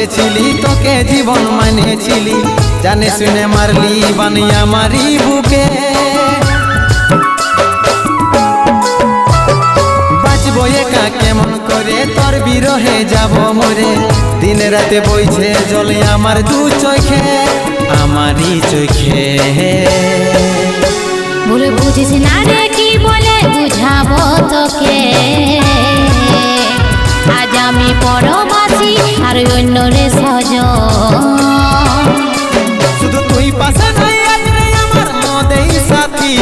বসেছিলি তোকে জীবন মানেছিলি, জানে শুনে মারলি বানিয়া মারি বুকে। বাঁচবো একা কেমন করে তোর বিরহে যাব মরে, দিন রাতে বইছে জলে আমার দু চোখে, আমারই চোখে। বলে বুঝিস না রে কি বলে বুঝাবো তোকে, আজ আমি পরবাসী আর অন্য রে সজন। শুধু তুই পাশে নাই আজ রে আমার মদেই সাথী।